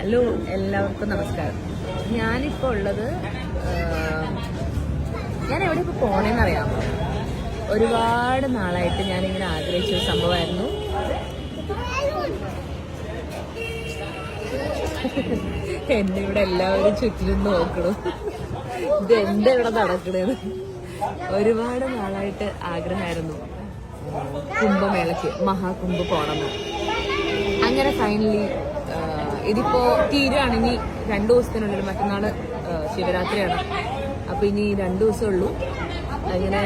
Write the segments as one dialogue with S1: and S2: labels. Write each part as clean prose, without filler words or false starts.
S1: Hello, എല്ലാവർക്കും നമസ്കാരം. ഞാനിപ്പോൾ ഉള്ളത് ഞാൻ എവിടെ ഇപ്പോൾ പോണേന്ന് അറിയാമോ? ഒരുപാട് നാളായിട്ട് ഞാനിങ്ങനെ ആഗ്രഹിച്ചൊരു സംഭവമായിരുന്നു. എന്നെ ഇവിടെ എല്ലാവരും ചുറ്റിലും നോക്കണം, ഇത് എന്താ ഇവിടെ നടക്കണേന്ന്. ഒരുപാട് നാളായിട്ട് ആഗ്രഹമായിരുന്നു കുംഭമേളയ്ക്ക്, മഹാകുംഭ് പോണമെന്ന്. അങ്ങനെ ഫൈനലി ഇതിപ്പോ തീരുകയാണ്. ഇനി 2 ദിവസത്തിനുള്ളിൽ, മറ്റന്നാള് ശിവരാത്രിയാണ്. അപ്പൊ ഇനി 2 ദിവസമേ ഉള്ളൂ. അങ്ങനെ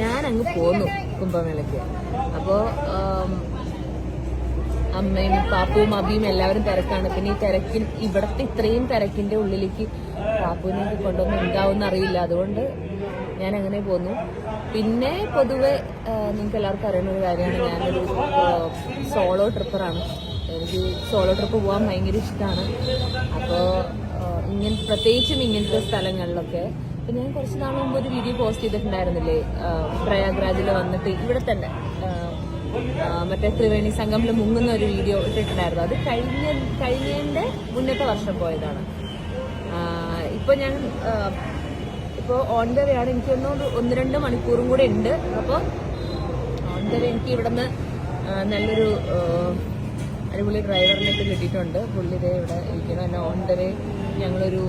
S1: ഞാൻ അങ്ങ് പോന്നു കുംഭമേളയ്ക്ക്. അപ്പോ അമ്മയും പാപ്പുവും അബിയും എല്ലാവരും തിരക്കാണ്. പിന്നെ ഈ ഇവിടത്തെ ഇത്രയും തിരക്കിന്റെ ഉള്ളിലേക്ക് പാപ്പുവിനൊക്കെ കൊണ്ടുവന്ന് ഉണ്ടാവുമെന്ന് അറിയില്ല. അതുകൊണ്ട് ഞാൻ അങ്ങനെ പോന്നു. പിന്നെ പൊതുവെ നിങ്ങൾക്ക് എല്ലാവർക്കും അറിയുന്ന ഒരു കാര്യമാണ്, ഞാനൊരു സോളോ ട്രിപ്പറാണ്. എനിക്ക് സോളോ ട്രിപ്പ് പോകാൻ ഭയങ്കര ഇഷ്ടമാണ്. അപ്പോൾ പ്രത്യേകിച്ചും ഇങ്ങനത്തെ സ്ഥലങ്ങളിലൊക്കെ. അപ്പം ഞാൻ കുറച്ച് നാൾ മുമ്പ് ഒരു വീഡിയോ പോസ്റ്റ് ചെയ്തിട്ടുണ്ടായിരുന്നില്ലേ, പ്രയാഗ്രാജിൽ വന്നിട്ട് ഇവിടെ തന്നെ മറ്റേ ത്രിവേണി സംഗമിൽ മുങ്ങുന്ന ഒരു വീഡിയോ ഇട്ടിട്ടുണ്ടായിരുന്നു. അത് കഴിഞ്ഞതിൻ്റെ മുന്നത്തെ വർഷം പോയതാണ്. ഇപ്പോൾ ഓൺ ദ വേ ആണ്. എനിക്കൊന്ന് 1-2 മണിക്കൂറും കൂടെ ഉണ്ട്. അപ്പോൾ ഓൺ ദ വേ എനിക്ക് ഇവിടെ നിന്ന് നല്ലൊരു അടിപൊളി ഡ്രൈവറിനൊക്കെ കിട്ടിയിട്ടുണ്ട്. പുള്ളി ഇതേ ഇവിടെ ഇരിക്കണം. എന്നെ ഓൺ ദ വേ ഞങ്ങളൊരു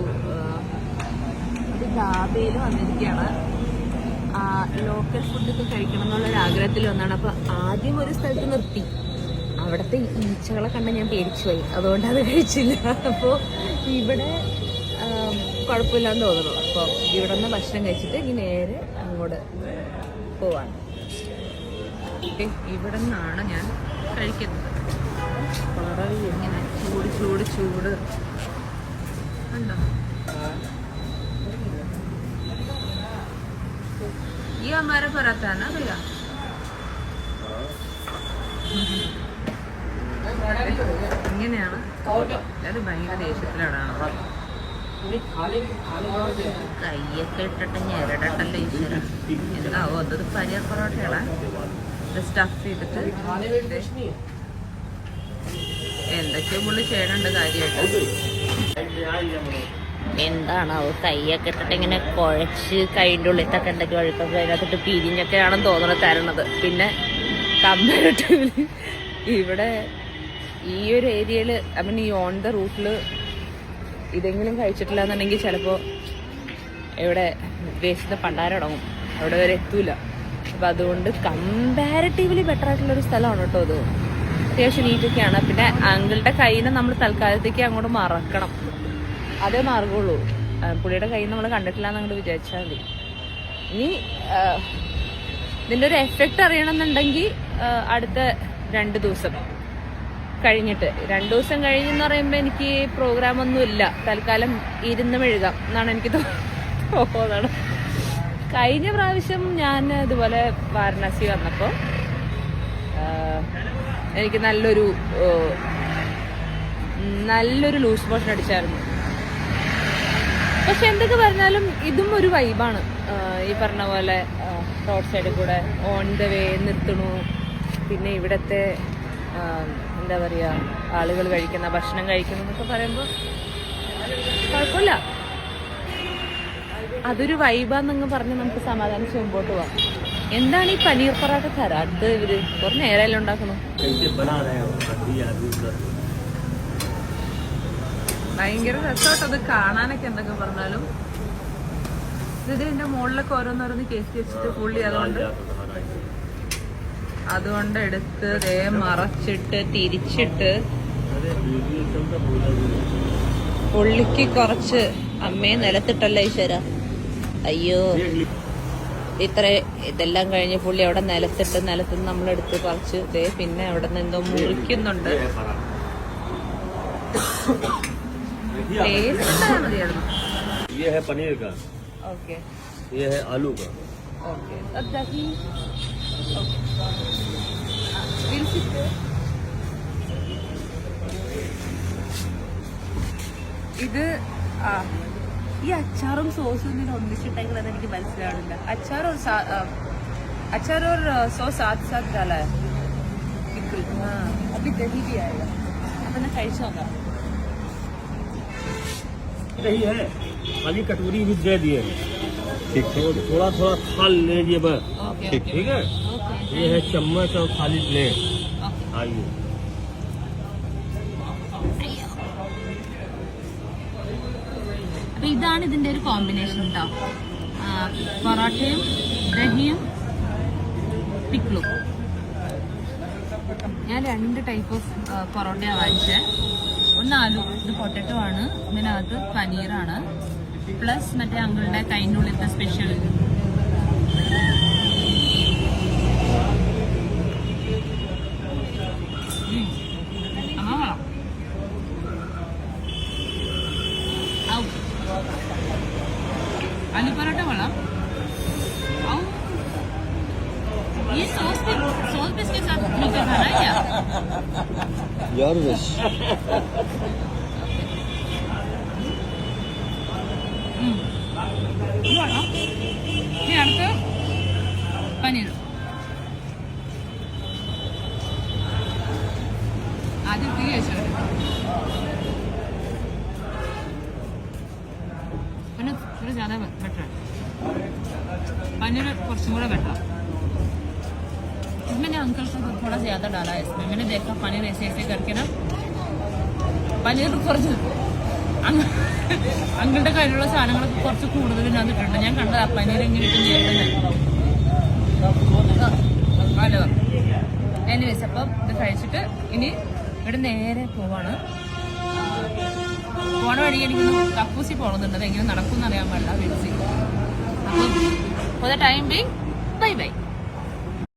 S1: ധാബയിൽ വന്നിരിക്കുകയാണ്. ലോക്കൽ ഫുഡൊക്കെ കഴിക്കണം എന്നുള്ളൊരു ആഗ്രഹത്തിൽ വന്നാണ്. അപ്പോൾ ആദ്യം ഒരു സ്ഥലത്ത് നിർത്തി. അവിടുത്തെ ഈച്ചകളെ കണ്ട ഞാൻ പേടിച്ചു പോയി, അതുകൊണ്ട് അത് കഴിച്ചില്ല. അപ്പോൾ ഇവിടെ കുഴപ്പമില്ലാന്ന് തോന്നുന്നു. അപ്പോൾ ഇവിടെ നിന്ന് ഭക്ഷണം കഴിച്ചിട്ട് ഇനി നേരെ അങ്ങോട്ട് പോവാണ്. ഇവിടെ നിന്നാണ് ഞാൻ കഴിക്കുന്നത്. വളരെ ഇങ്ങനെ ചൂട് ഉണ്ടോ? ഈ അമ്മാരെ പറത്താനാ ഭയ്യ. ഇങ്ങനെയാണ്. അത് ഭയങ്കര ദേഷ്യത്തിലാണ്. കയ്യൊക്കെ ഇട്ടിട്ട് ഞെരടട്ടല്ലോ ഈശ്വര. എന്താവോ അതത് പനീർ പൊറോട്ടയാണ് സ്റ്റഫ് ചെയ്തിട്ട്. എന്തൊക്കെയോ പുള്ളി ചെയ്യണുണ്ട് കാര്യമായിട്ട്. എന്താണാവോ കയ്യൊക്കെ ഇട്ടിട്ട് ഇങ്ങനെ കുഴച്ച് കൈൻ്റെ ഉള്ളിട്ടൊക്കെ എന്തൊക്കെ വഴുക്കൊക്കെ അതിനകത്തിട്ട് പിരിഞ്ഞൊക്കെയാണെന്ന് തോന്നുന്നത് തരണത്. പിന്നെ കമ്പാരിറ്റീവ്ലി ഇവിടെ ഈ ഒരു ഏരിയയിൽ ഈ ഓൺ ദ റൂട്ടിൽ ഇതെങ്കിലും കഴിച്ചിട്ടില്ല എന്നുണ്ടെങ്കിൽ ചിലപ്പോൾ ഇവിടെ ഉദ്ദേശിച്ച പണ്ടാരം അടങ്ങും, അവിടെ വരെ എത്തൂല. അപ്പം അതുകൊണ്ട് കമ്പാരിറ്റീവ്ലി ബെറ്റർ ആയിട്ടുള്ളൊരു സ്ഥലമാണ് കേട്ടോ അത്. അത്യാവശ്യം നീറ്റൊക്കെയാണ്. പിന്നെ അങ്കിളുടെ കയ്യിൽ നമ്മൾ തൽക്കാലത്തേക്ക് അങ്ങോട്ട് മറക്കണം, അതേ മാർഗമുള്ളൂ. പുള്ളിയുടെ കയ്യിൽ നമ്മൾ കണ്ടിട്ടില്ല എന്നങ്ങോട്ട് വിചാരിച്ചാൽ മതി. ഇനി ഇതിൻ്റെ ഒരു എഫക്റ്റ് അറിയണമെന്നുണ്ടെങ്കിൽ അടുത്ത 2 ദിവസം കഴിഞ്ഞിട്ട്. 2 ദിവസം കഴിഞ്ഞെന്ന് പറയുമ്പോൾ എനിക്ക് പ്രോഗ്രാമൊന്നും ഇല്ല, തൽക്കാലം ഇരുന്ന് മെഴുകാം എന്നാണ് എനിക്ക് തോന്നുന്നത്. കഴിഞ്ഞ പ്രാവശ്യം ഞാൻ ഇതുപോലെ വാരണാസി വന്നപ്പോൾ എനിക്ക് നല്ലൊരു ലൂസ് മോഷൻ അടിച്ചായിരുന്നു. പക്ഷെ എന്തൊക്കെ പറഞ്ഞാലും ഇതും ഒരു വൈബാണ്. ഈ പറഞ്ഞ പോലെ റോഡ് സൈഡിൽ കൂടെ ഓൺ ദ വേ നിർത്തണു. പിന്നെ ഇവിടുത്തെ എന്താ പറയുക, ആളുകൾ കഴിക്കുന്ന ഭക്ഷണം കഴിക്കുന്നു എന്നൊക്കെ പറയുമ്പോൾ കുഴപ്പമില്ല. അതൊരു വൈബാന്നങ്ങ് പറഞ്ഞ് നമുക്ക് സമാധാനിച്ച് മുമ്പോട്ട് പോവാം. എന്താണ് ഈ പനീർ പൊറോട്ട തരാം? അത് ഇവര് കുറേ നേരമല്ലേ ഉണ്ടാക്കണം. ഭയങ്കര രസമായിട്ടത് കാണാനൊക്കെ. എന്തൊക്കെ പറഞ്ഞാലും ഇതിന്റെ മുകളിലൊക്കെ ഓരോന്നോരോന്ന് കേറ്റി വെച്ചിട്ട് പുള്ളി അതുകൊണ്ട് എടുത്ത് മറച്ചിട്ട് തിരിച്ചിട്ട് പുള്ളിക്ക് കുറച്ച് അമ്മയെ നിലത്തിട്ടല്ല ഈശ്വര. അയ്യോ, ഇതെല്ലാം കഴിഞ്ഞ് പുള്ളി അവിടെ നിലത്തുനിന്ന് നമ്മളെടുത്ത് പറിച്ച് പിന്നെ അവിടെ നിന്ന് എന്തോ മുറിക്കുന്നുണ്ട്.
S2: ये है पनीर का,
S1: ओके,
S2: ये है आलू का,
S1: ओके. अब दही, ഇത് ഈ അച്ചാറും സോസും ഇങ്ങനെ ഒന്നിച്ചിട്ടേക്കുന്നത് എനിക്ക് മനസ്സിലാവില്ല. अचार और सॉस साथ डाला है. अभी दही भी आएगा. अपने കഴിച്ചു നോക്കാം.
S2: नहीं है, खाली कटोरी भी दे दिए।
S3: ठीक
S2: तो थोड़ा थोड़ा खा लीजिए बस।
S1: ഓക്കെ
S3: ठीक।
S2: ठीक है,
S1: ഓക്കെ
S2: ये है चम्मच और खाली प्लेट। आइए।
S1: അപ്പൊ ഇതാണ് ഇതിന്റെ ഒരു കോമ്പിനേഷൻ കേട്ടോ. പൊറോട്ടയും ദഹിയും പിക്കിളും. ഞാൻ 2 ടൈപ്പ് ഓഫ് പൊറോട്ടയാണ് വാങ്ങിച്ചത്. ഒന്ന് ആലു, ഇത് പൊട്ടറ്റോ ആണ്, ഇതിനകത്ത് പനീറാണ്, പ്ലസ് മറ്റേ അങ്കിളുടെ കൈനുള്ളിലത്തെ സ്പെഷ്യൽ आलू पराठा वाला आओ। ये सॉस भी इसके साथ मिलकर खाना है क्या?
S3: Your wish.
S1: ये അടുത്ത പനീർ. ആദ്യം തീ വെച്ചത് पनीर थोड़ा ज़्यादा बेटर है. पनीर कुछ थोड़ा बेटर. मैंने अंकल को थोड़ा ज़्यादा डाला है इसमें. मैंने देखा पनीर ऐसे ऐसे करके ना पनीर കുറച്ച് അങ്കിളുടെ കയ്യിലുള്ള സാധനങ്ങളൊക്കെ കുറച്ച് കൂടുതൽ ഇതിനകത്തിട്ടുണ്ട്. ഞാൻ കണ്ടത് ആ പനീർ എങ്ങനെ ഹലോ എനിവേസ്. അപ്പം ഇത് കഴിച്ചിട്ട് ഇനി ഇവിടെ നേരെ പോവാണ്. പോണ വഴി എനിക്കൊന്ന് കപ്പൂസി പോകണമെന്നുണ്ട്. അതെങ്ങനെ നടക്കും എന്നറിയാൻ പാടില്ല. വെയിറ്റ് ചെയ്യും. അപ്പം for the time being bye bye.